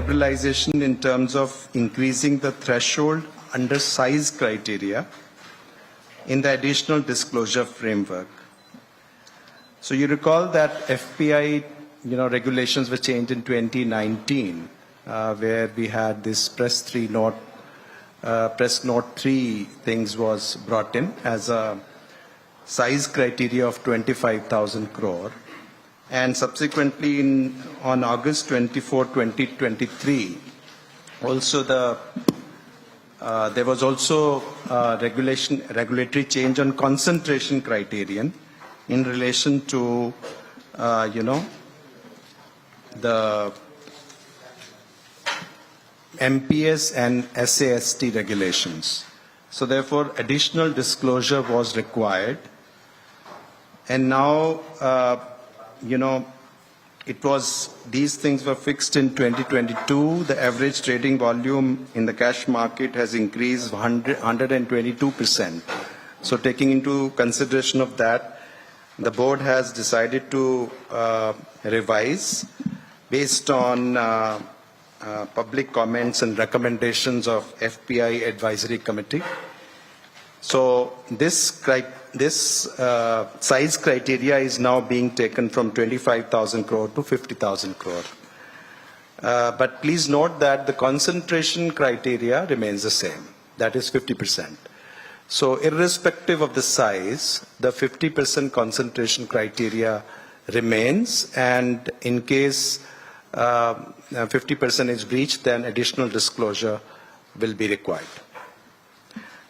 liberalization in terms of increasing the threshold under size criteria in the additional disclosure framework. So you recall that FPI, regulations were changed in 2019, where we had this Press Note 3 things was brought in as a size criteria of 25,000 crore. And subsequently, on August 24, 2023, also there was also regulatory change on concentration criterion in relation to, the MPS and SAST regulations. So therefore, additional disclosure was required. And now, these things were fixed in 2022. The average trading volume in the cash market has increased 122%. So taking into consideration of that, the board has decided to revise based on public comments and recommendations of FPI Advisory Committee. So this size criteria is now being taken from 25,000 crore to 50,000 crore. But please note that the concentration criteria remains the same. That is 50%. So irrespective of the size, the 50% concentration criteria remains, and in case 50% is breached, then additional disclosure will be required.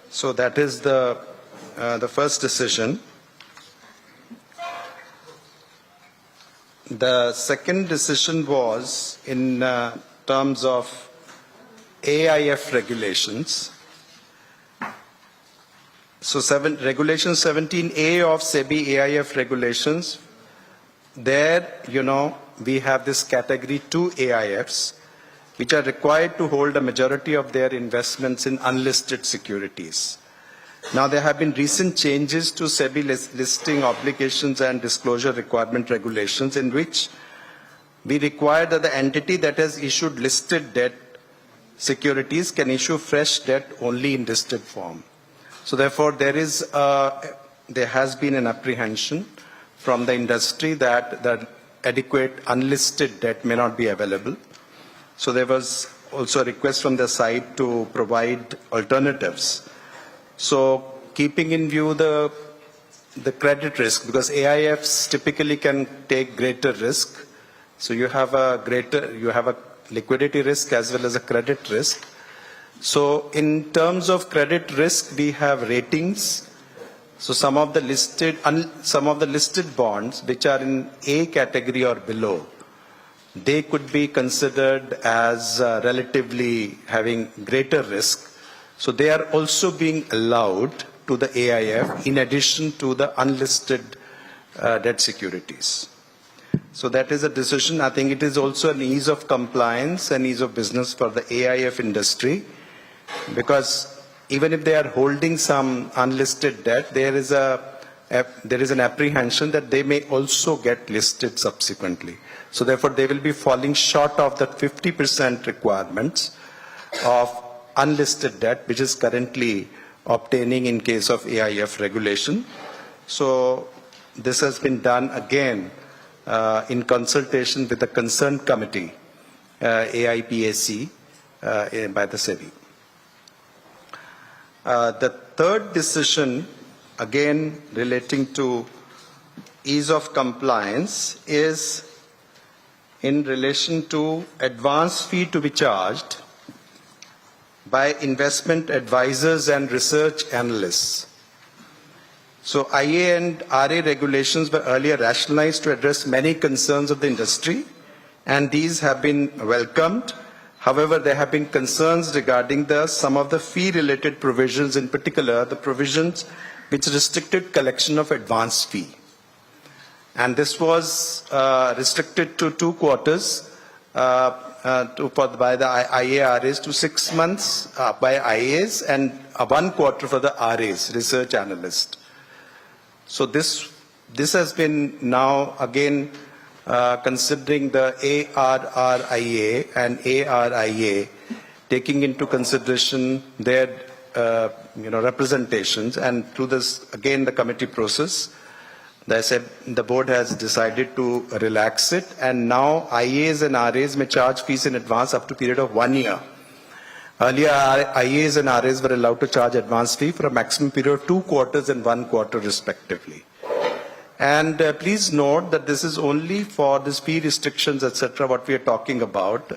So that is the first decision. The second decision was in terms of AIF regulations. So Regulation 17A of SEBI AIF regulations, there, we have this category 2 AIFs, which are required to hold a majority of their investments in unlisted securities. Now, there have been recent changes to SEBI listing obligations and disclosure requirement regulations, in which we require that the entity that has issued listed debt securities can issue fresh debt only in listed form. So therefore, there has been an apprehension from the industry that the adequate unlisted debt may not be available. So there was also a request from their side to provide alternatives. So keeping in view the credit risk, because AIFs typically can take greater risk. So you have a liquidity risk as well as a credit risk. So in terms of credit risk, we have ratings. So some of the listed bonds which are in A category or below, they could be considered as relatively having greater risk. So they are also being allowed to the AIF in addition to the unlisted debt securities. So that is a decision. I think it is also an ease of compliance and ease of business for the AIF industry, because even if they are holding some unlisted debt, there is an apprehension that they may also get listed subsequently. So therefore, they will be falling short of the 50% requirements of unlisted debt, which is currently obtaining in case of AIF regulation. So this has been done again in consultation with the concerned committee, AIPAC, by the SEBI. The third decision, again relating to ease of compliance, is in relation to advance fee to be charged by investment advisors and research analysts. So IA and RA regulations were earlier rationalized to address many concerns of the industry, and these have been welcomed. However, there have been concerns regarding some of the fee-related provisions, in particular the provisions which restricted collection of advance fee. And this was restricted to 2 quarters by the IARAs, to 6 months by IAs, and 1 quarter for the RAs, research analyst. So this has been now again considering the ARRIA and ARIA, taking into consideration their representations, and through this, again, the committee process, the board has decided to relax it, and now IAs and RAs may charge fees in advance up to a period of 1 year. Earlier, IAs and RAs were allowed to charge advance fee for a maximum period of 2 quarters and 1 quarter respectively. And please note that this is only for this fee restrictions, etc., what we are talking about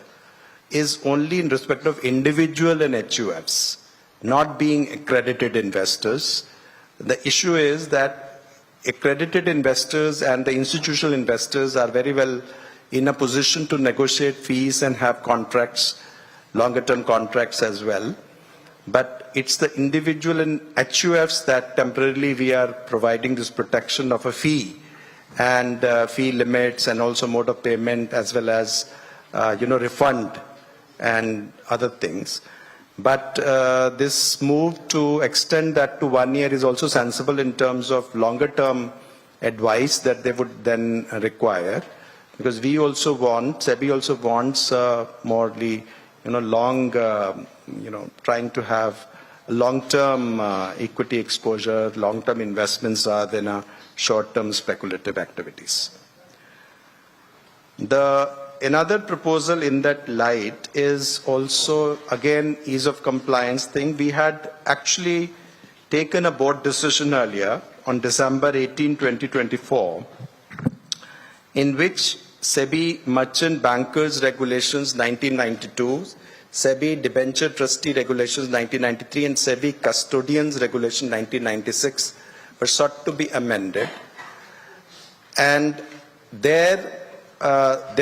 is only in respect of individual and HUFs, not being accredited investors. The issue is that accredited investors and the institutional investors are very well in a position to negotiate fees and have contracts, longer term contracts as well. But it's the individual and HUFs that temporarily we are providing this protection of a fee and fee limits and also mode of payment as well as refund and other things. But this move to extend that to 1 year is also sensible in terms of longer term advice that they would then require, because we also want, SEBI also wants morely, long, trying to have long-term equity exposure, long-term investments rather than short-term speculative activities. Another proposal in that light is also, again, ease of compliance thing. We had actually taken a board decision earlier on December 18, 2024, in which SEBI Merchant Bankers Regulations 1992, SEBI Debenture Trustee Regulations 1993, and SEBI Custodians Regulation 1996 were sought to be amended. And there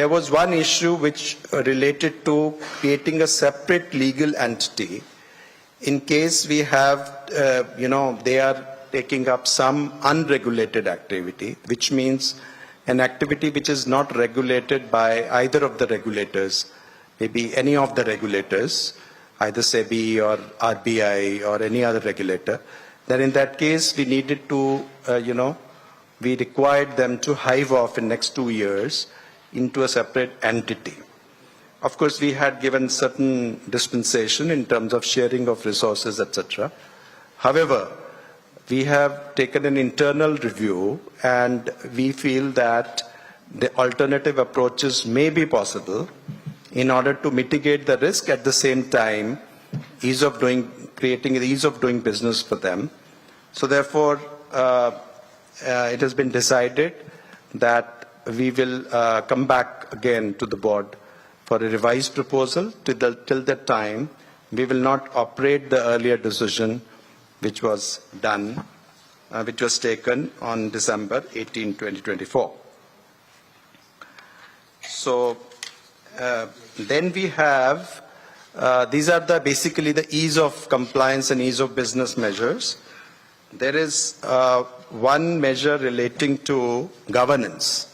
was one issue which related to creating a separate legal entity in case we have, they are taking up some unregulated activity, which means an activity which is not regulated by either of the regulators, maybe any of the regulators, either SEBI or RBI or any other regulator. Then in that case, we needed to, we required them to hive off in next 2 years into a separate entity. Of course, we had given certain dispensation in terms of sharing of resources, etc. However, we have taken an internal review and we feel that the alternative approaches may be possible in order to mitigate the risk, at the same time creating the ease of doing business for them. So therefore, it has been decided that we will come back again to the board for a revised proposal. Till that time, we will not operate the earlier decision which was done, which was taken on December 18, 2024. So then we have, these are basically the ease of compliance and ease of business measures. There is one measure relating to governance.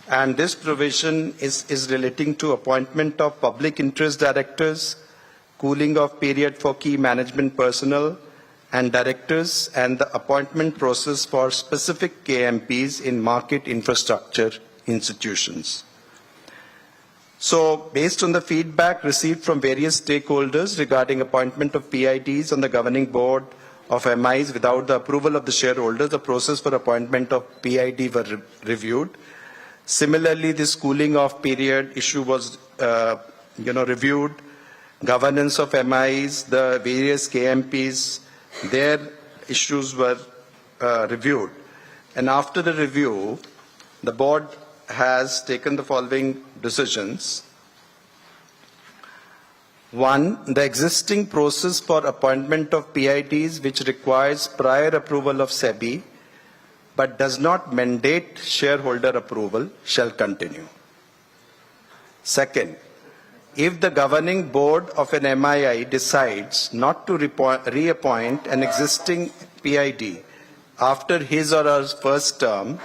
And this provision is relating to appointment of public interest directors, cooling off period for key management personnel and directors, and the appointment process for specific KMPs in market infrastructure institutions. So, based on the feedback received from various stakeholders regarding appointment of PIDs on the governing board of MIs without the approval of the shareholders, the process for appointment of PID were reviewed. Similarly, this cooling off period issue was, reviewed. Governance of MIs, the various KMPs, their issues were reviewed. And after the review, the board has taken the following decisions. One, the existing process for appointment of PIDs, which requires prior approval of SEBI, but does not mandate shareholder approval, shall continue. Second, if the governing board of an MII decides not to reappoint an existing PID after his or her first term,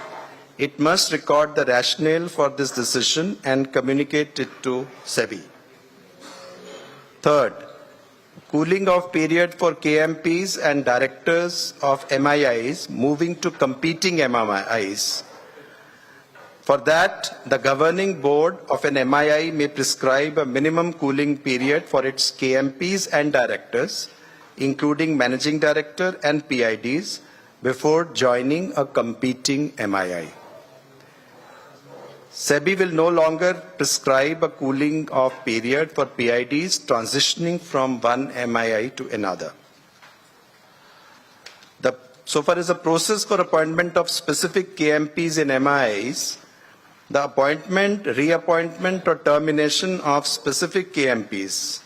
it must record the rationale for this decision and communicate it to SEBI. Third, cooling off period for KMPs and directors of MIIs moving to competing MIIs. For that, the governing board of an MII may prescribe a minimum cooling period for its KMPs and directors, including managing director and PIDs, before joining a competing MII. SEBI will no longer prescribe a cooling off period for PIDs transitioning from one MII to another. So far as the process for appointment of specific KMPs in MIIs, the appointment, reappointment or termination of specific KMPs,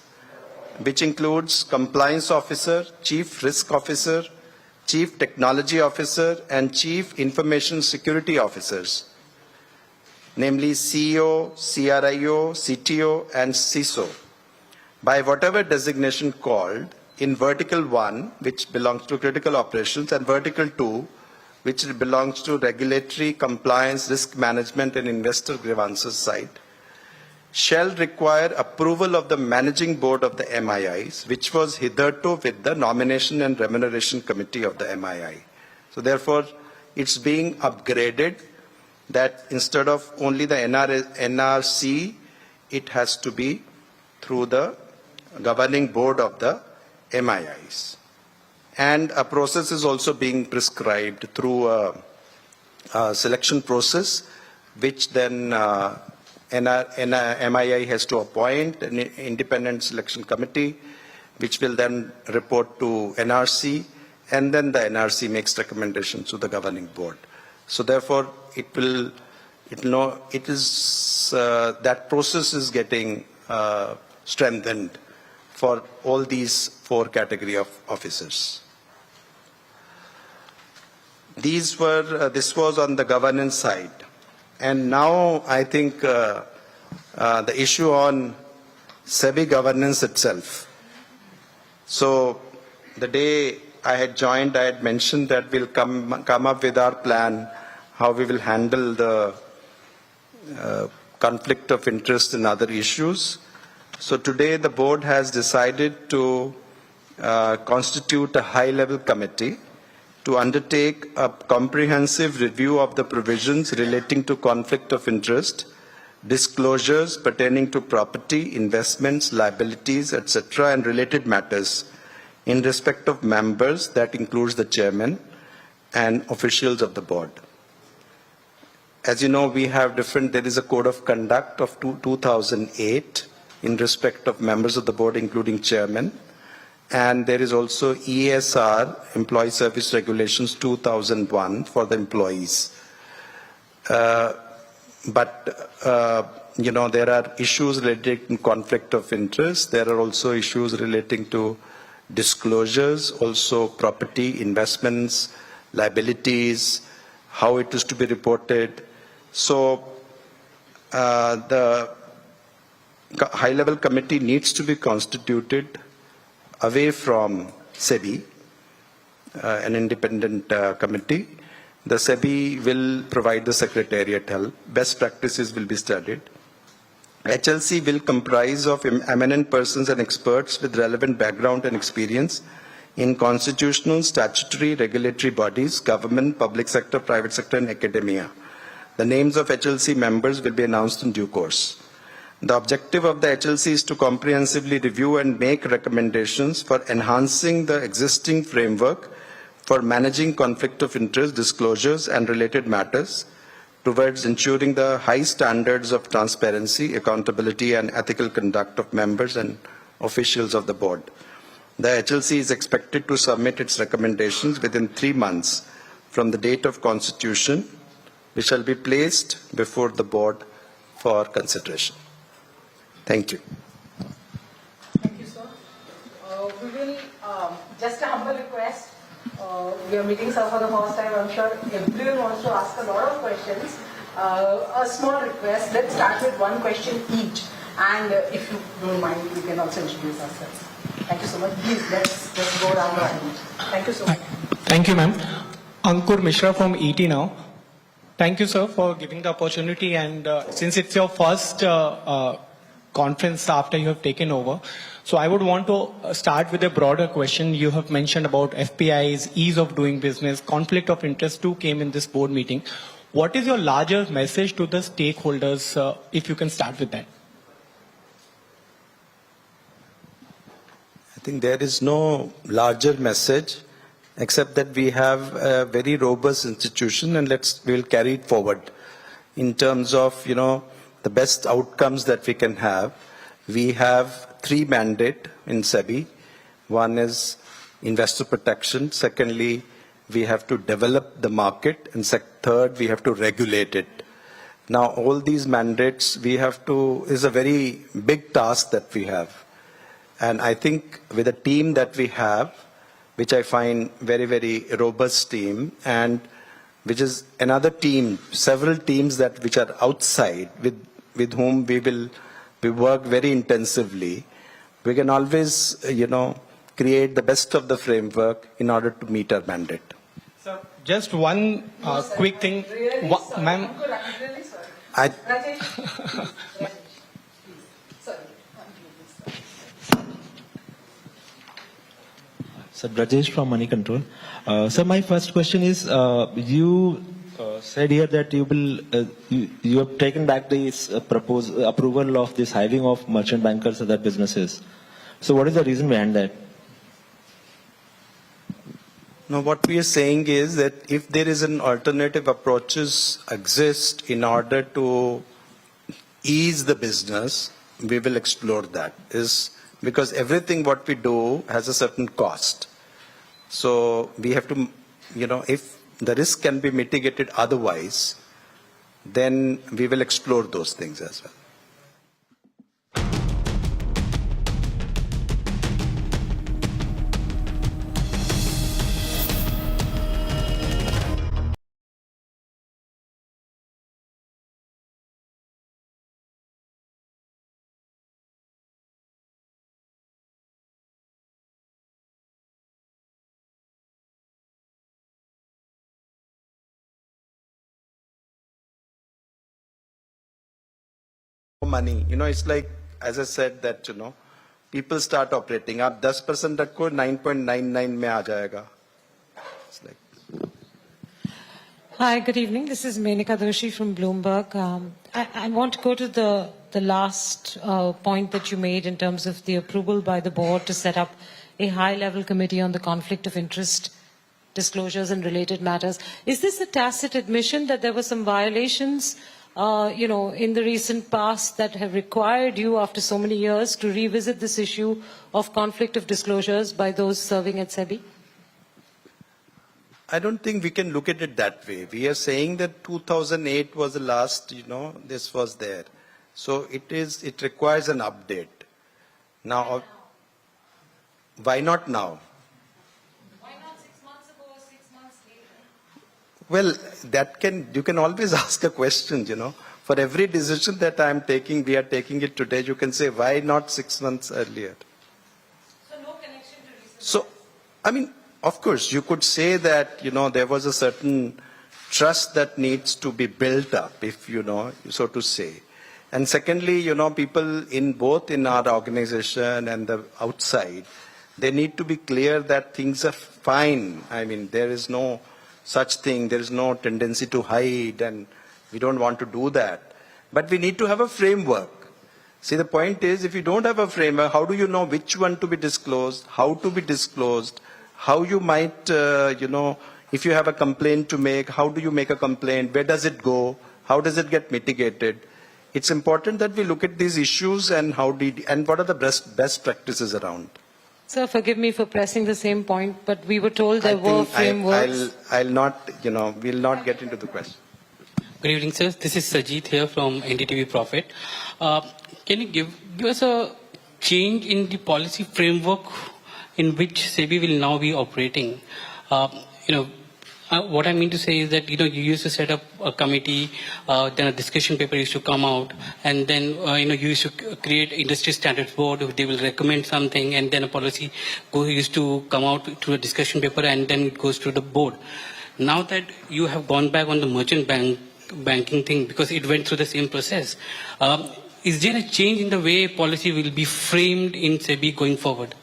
which includes compliance officer, chief risk officer, chief technology officer and chief information security officers, namely CEO, CRIO, CTO and CISO, by whatever designation called in vertical 1, which belongs to critical operations, and vertical 2, which belongs to regulatory, compliance, risk management and investor grievances side, shall require approval of the managing board of the MIIs, which was hitherto with the nomination and remuneration committee of the MII. So therefore, it's being upgraded that instead of only the NRC, it has to be through the governing board of the MIIs. And a process is also being prescribed through a selection process, which then MII has to appoint an independent selection committee, which will then report to NRC, and then the NRC makes recommendations to the governing board. So therefore, that process is getting strengthened for all these 4 category of officers. This was on the governance side. And now I think the issue on SEBI governance itself. So the day I had joined, I had mentioned that we'll come up with our plan, how we will handle the conflict of interest and other issues. So today the board has decided to constitute a high-level committee to undertake a comprehensive review of the provisions relating to conflict of interest, disclosures pertaining to property, investments, liabilities, etc., and related matters in respect of members, that includes the chairman and officials of the board. As you know, we have there is a code of conduct of 2008 in respect of members of the board, including chairman. And there is also ESR, Employee Service Regulations 2001 for the employees. There are issues related to conflict of interest. There are also issues relating to disclosures, also property, investments, liabilities, how it is to be reported. So the high-level committee needs to be constituted away from SEBI, an independent committee. The SEBI will provide the secretariat help. Best practices will be studied. HLC will comprise of eminent persons and experts with relevant background and experience in constitutional, statutory, regulatory bodies, government, public sector, private sector, and academia. The names of HLC members will be announced in due course. The objective of the HLC is to comprehensively review and make recommendations for enhancing the existing framework for managing conflict of interest, disclosures, and related matters towards ensuring the high standards of transparency, accountability, and ethical conduct of members and officials of the board. The HLC is expected to submit its recommendations within 3 months from the date of constitution, which shall be placed before the board for consideration. Thank you. Thank you, sir. We will, just a humble request, we are meeting sir for the first time. I'm sure everyone wants to ask a lot of questions. A small request, let's start with one question each. And if you don't mind, we can also introduce ourselves. Thank you so much. Please, let's go down the line. Thank you so much. Thank you, ma'am. Ankur Mishra from ET Now. Thank you, sir, for giving the opportunity. And since it's your first conference after you have taken over, so I would want to start with a broader question. You have mentioned about FPI's ease of doing business, conflict of interest too came in this board meeting. what is your larger message to the stakeholders, if you can start with that? I think there is no larger message except that we have a very robust institution and we'll carry it forward in terms of, the best outcomes that we can have. We have 3 mandates in SEBI. One is investor protection. Secondly, we have to develop the market. And third, we have to regulate it. Now, all these mandates is a very big task that we have. And I think with the team that we have, which I find very, very robust team, and which is another team, several teams which are outside with whom we work very intensively, we can always, create the best of the framework in order to meet our mandate. Sir, just one quick thing. Really sorry. Ma'am, I'm really sorry. I, Rajesh, please. Sorry. Sir, Rajesh from Money Control. Sir, my first question is, you said here that you have taken back this approval of this hiring of merchant bankers and other businesses. So what is the reason behind that? No, what we are saying is that if there is an alternative approaches exist in order to ease the business, we will explore that. Is because everything what we do has a certain cost. So we have to, if the risk can be mitigated otherwise, then we will explore those things as well. Money, it's like, as I said, that, people start operating. Aap 10% रखो 9.99 में आ जाएगा. It's like. Hi, good evening. This is Menaka Doshi from Bloomberg. I want to go to the last point that you made in terms of the approval by the board to set up a high-level committee on the conflict of interest disclosures and related matters. Is this a tacit admission that there were some violations in the recent past that have required you, after so many years, to revisit this issue of conflict of disclosures by those serving at SEBI? I don't think we can look at it that way. We are saying that 2008 was the last, this was there. So it requires an update. Now, why not now? Why not 6 months ago or 6 months later? Well, you can always ask a question, For every decision that I'm taking, we are taking it today, you can say, why not 6 months earlier? So no connection to recent. So, of course, you could say that, there was a certain trust that needs to be built up, if so to say. And secondly, people both in our organization and the outside, they need to be clear that things are fine. There is no such thing. There is no tendency to hide, and we don't want to do that. But we need to have a framework. See, the point is, if you don't have a framework, how do you know which one to be disclosed, how to be disclosed, how you might, if you have a complaint to make, how do you make a complaint, where does it go, how does it get mitigated? It's important that we look at these issues and what are the best practices around. Sir, forgive me for pressing the same point, but we were told there were frameworks. I'll not, we'll not get into the question. Good evening, sir. This is Sajid here from NDTV Profit. Can you give us a change in the policy framework in which SEBI will now be operating? What I mean to say is that, you used to set up a committee, then a discussion paper used to come out, and then, you used to create industry standards board, they will recommend something, and then a policy used to come out through a discussion paper, and then it goes to the board. Now that you have gone back on the merchant banking thing, because it went through the same process, is there a change in the way policy will be framed in SEBI going forward?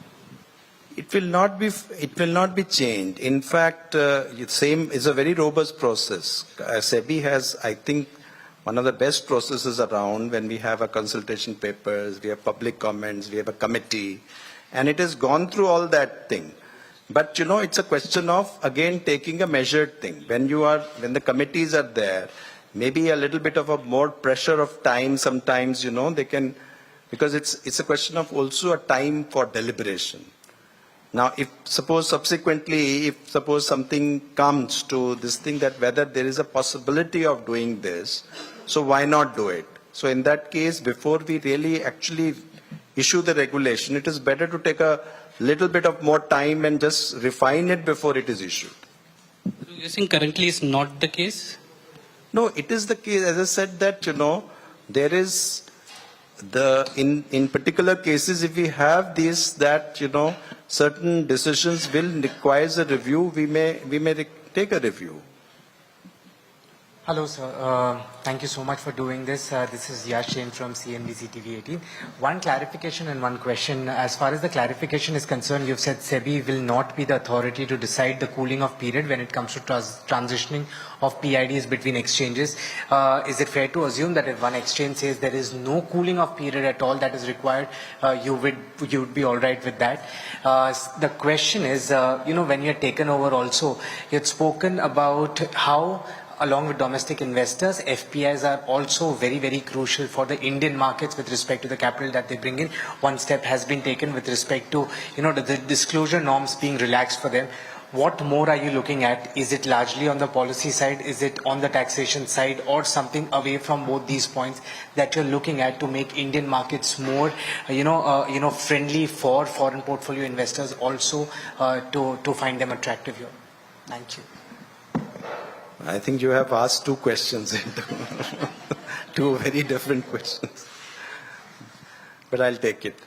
It will not be changed. In fact, same is a very robust process. SEBI has, I think, one of the best processes around when we have a consultation papers, we have public comments, we have a committee, and it has gone through all that thing. But it's a question of again taking a measured thing. When the committees are there, maybe a little bit of a more pressure of time sometimes, they can, because it's a question of also a time for deliberation. Now, if suppose something comes to this thing that whether there is a possibility of doing this, so why not do it? So in that case, before we really actually issue the regulation, it is better to take a little bit of more time and just refine it before it is issued. So you're saying currently is not the case? No, it is the case. As I said that, there is in particular cases, if we have this, that, certain decisions will require a review, we may take a review. Hello, sir. Thank you so much for doing this. This is Yash Jain from CNBC TV 18. One clarification and one question. As far as the clarification is concerned, you've said SEBI will not be the authority to decide the cooling off period when it comes to transitioning of PIDs between exchanges. Is it fair to assume that if one exchange says there is no cooling off period at all that is required, you would be all right with that? The question is, when you're taken over also, you had spoken about how along with domestic investors, FPIs are also very, very crucial for the Indian markets with respect to the capital that they bring in. One step has been taken with respect to, the disclosure norms being relaxed for them. What more are you looking at? Is it largely on the policy side? Is it on the taxation side, or something away from both these points that you're looking at to make Indian markets more, friendly for foreign portfolio investors also to find them attractive here? Thank you. I think you have asked two questions, two very different questions. But I'll take it.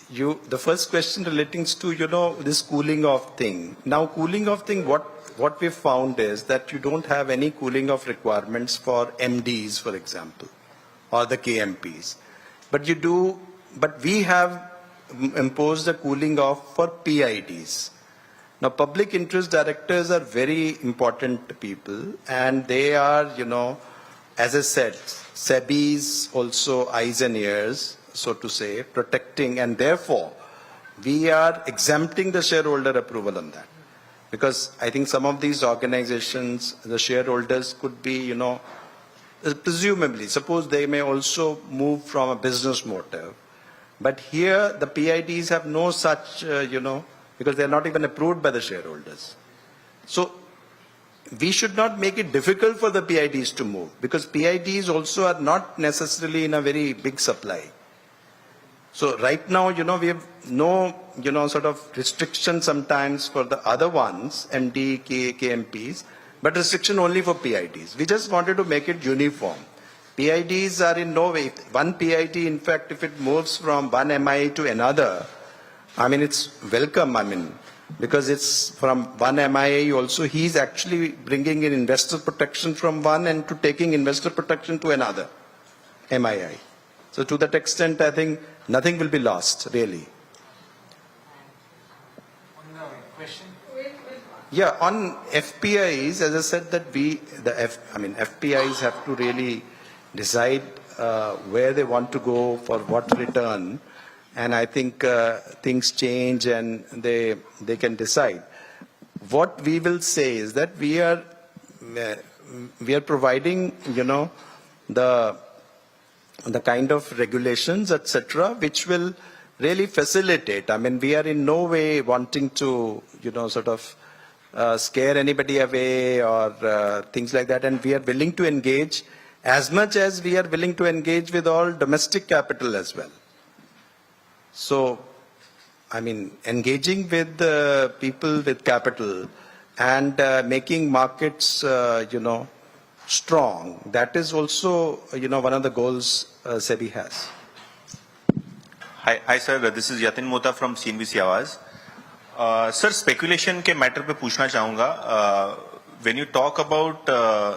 The first question relating to, this cooling off thing. Now, cooling off thing, what we found is that you don't have any cooling off requirements for MDs, for example, or the KMPs. But we have imposed a cooling off for PIDs. Now, public interest directors are very important people, and they are, as I said, SEBI's also eyes and ears, so to say, protecting, and therefore, we are exempting the shareholder approval on that. Because I think some of these organizations, the shareholders could be, presumably, suppose they may also move from a business motive. But here, the PIDs have no such, because they are not even approved by the shareholders. So we should not make it difficult for the PIDs to move, because PIDs also are not necessarily in a very big supply. So right now, we have no, sort of restriction sometimes for the other ones, MD, KMPs, but restriction only for PIDs. We just wanted to make it uniform. PIDs are in no way, one PID, in fact, if it moves from one MI to another, it's welcome, because it's from one MIA also, he's actually bringing in investor protection from one and to taking investor protection to another MII. So to that extent, I think nothing will be lost, really. On the question? Yeah, on FPIs, as I said that FPIs have to really decide where they want to go for what return. And I think things change and they can decide. What we will say is that we are providing, the kind of regulations, etc., which will really facilitate. We are in no way wanting to, sort of scare anybody away or things like that. And we are willing to engage as much as we are willing to engage with all domestic capital as well. So, engaging with people with capital and making markets, strong, that is also, one of the goals SEBI has. Hi sir, this is Yatin Mota from CNBC Awaz. Sir, speculation के matter पे पूछना चाहूँगा. When you talk about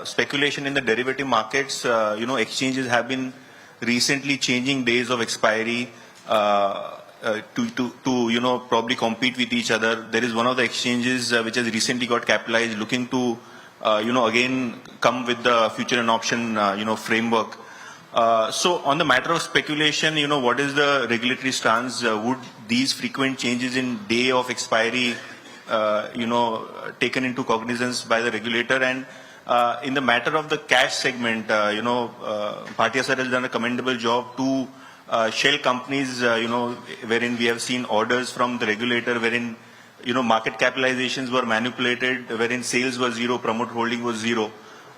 speculation in the derivative markets, exchanges have been recently changing days of expiry. to probably compete with each other. There is one of the exchanges which has recently got capitalized, looking to again come with the future and option framework. So on the matter of speculation, what is the regulatory stance? Would these frequent changes in day of expiry taken into cognizance by the regulator? And in the matter of the cash segment, Bhatia sir has done a commendable job to shell companies, wherein we have seen orders from the regulator, wherein, market capitalizations were manipulated, wherein sales were zero, promote holding was zero.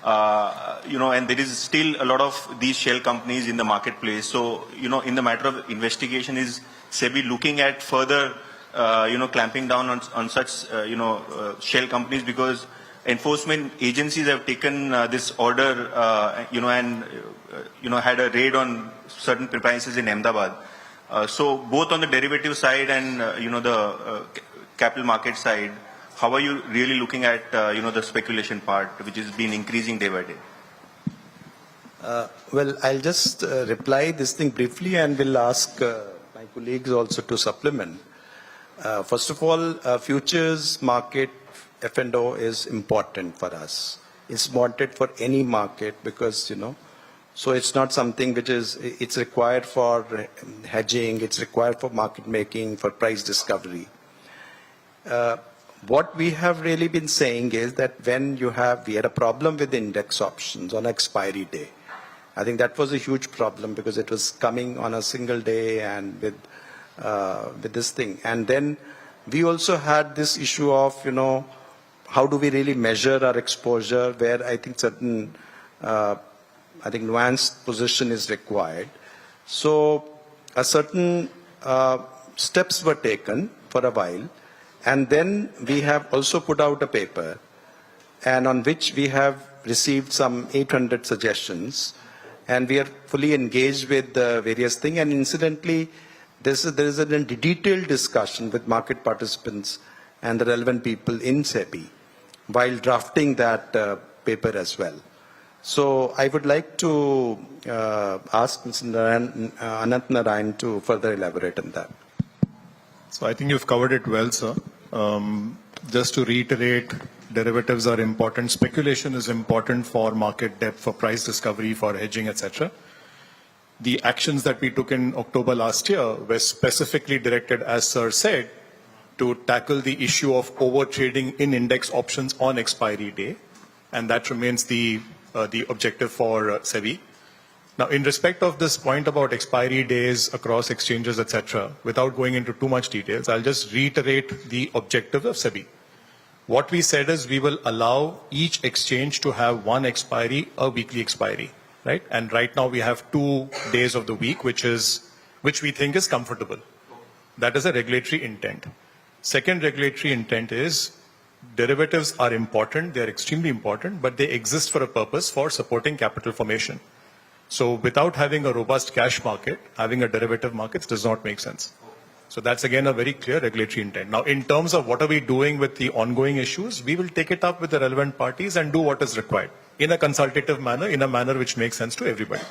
And there is still a lot of these shell companies in the marketplace. So, in the matter of investigation, is SEBI looking at further, clamping down on such, shell companies, because enforcement agencies have taken this order, and, had a raid on certain premises in Ahmedabad. So both on the derivative side and, the capital market side, how are you really looking at, the speculation part, which has been increasing day by day? Well, I'll just reply this thing briefly and will ask my colleagues also to supplement. First of all, futures market F&O is important for us. It's wanted for any market because, so it's not something which is, it's required for hedging, it's required for market making, for price discovery. What we have really been saying is that when we had a problem with index options on expiry day. I think that was a huge problem because it was coming on a single day and with this thing. And then we also had this issue of, how do we really measure our exposure, where I think certain, nuanced position is required. So a certain steps were taken for a while. And then we have also put out a paper, and on which we have received some 800 suggestions, and we are fully engaged with various things. And incidentally, there is a detailed discussion with market participants and the relevant people in SEBI while drafting that paper as well. So I would like to ask Mr. Anant Narayan to further elaborate on that. So I think you've covered it well, sir. Just to reiterate, derivatives are important. Speculation is important for market depth, for price discovery, for hedging, etc. The actions that we took in October last year were specifically directed, as sir said, to tackle the issue of over-trading in index options on expiry day. And that remains the objective for SEBI. Now, in respect of this point about expiry days across exchanges, etc., without going into too much details, I'll just reiterate the objective of SEBI. What we said is we will allow each exchange to have one expiry, a weekly expiry, right? And right now we have 2 days of the week, which we think is comfortable. That is a regulatory intent. Second regulatory intent is derivatives are important, they're extremely important, but they exist for a purpose for supporting capital formation. So without having a robust cash market, having a derivative market does not make sense. So that's again a very clear regulatory intent. Now, in terms of what are we doing with the ongoing issues, we will take it up with the relevant parties and do what is required in a consultative manner, in a manner which makes sense to everybody.